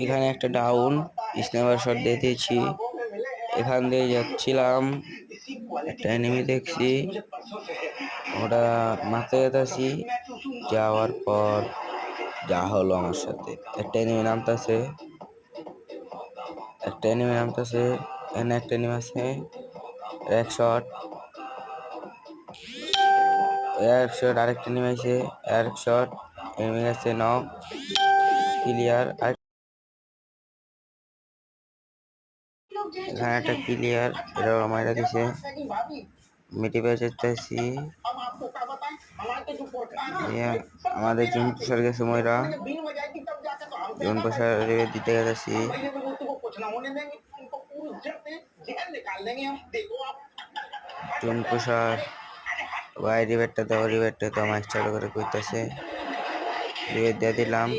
এখানে একটা down sniper shot দিয়ে দিয়েছি। এখান দিয়ে যাচ্ছিলাম, একটা এনিমি দেখছি, ওটা মারতে যেতেছি। যাওয়ার পর যা হলো আমার সাথে, একটা এনিমি নামতেছে, এখানে একটা এনিমি আছে, এক শট, আরেকটা এনিমি আছে, এক শট, এনিমি আছে নক, ক্লিয়ার। এখানে একটা ক্লিয়ার, এটাও মাইরা দিছে। মিটি বেঁচেছি। আমাদের জুন প্রসার গেছে ময়রা, জুন প্রসার দিতে গেছি। জুন প্রসার ভাই রিবেটটা তো আমার চালু করে কইতেছে। রিবেট দিয়ে দিলাম,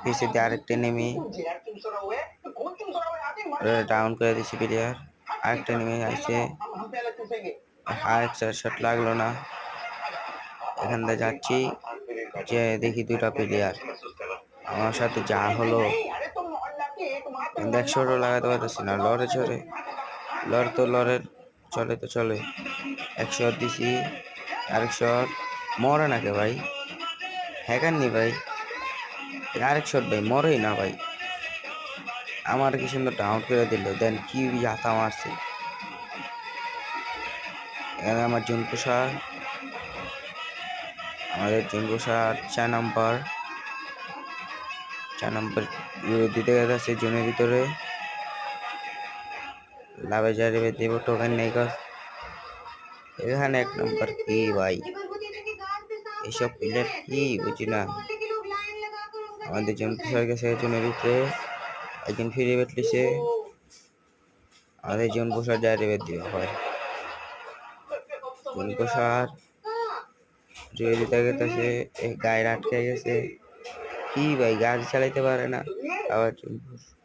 পিছিয়ে দিয়ে আরেকটা নেমি ডাউন করে দিছি প্লেয়ার। আরেকটা নেমে আছে, আরেকটা শট লাগলো না। এখান থেকে যাচ্ছি, যে দেখি দুটা প্লেয়ার, আমার সাথে যা হলো। 100 লাগাতে পারতেছি না, লড়ে চড়ে লড়ের চলে তো চলে। 100 দিছি, আরেক শট, মরে নাকি ভাই? হ্যাকার নি ভাই, আরেক শট ভাই, মরেই না ভাই। আমার কি সুন্দর ডাউন করে দিল, দেন কি হাতা মারছে। এখানে আমার জুন প্রসার, আমাদের জুন প্রসার 4 নম্বর দিতে গেছে জুনের ভিতরে। লাভে যাবে দেব টোকেন নেই। এখানে 1 নম্বর কি ভাই, এইসব প্লেয়ার কি বুঝি না। আমাদের জুন প্রসার গেছে জুনের ভিতরে, একজন ফ্রি বেট লিছে। আমাদের জুন প্রসার যায় বেট দিবে হয়। জুন প্রসার জুয়ে দিতে গেছে, গায়ে আটকে গেছে। কি ভাই, গাড়ি চালাইতে পারে না আবার জুন প্রসার।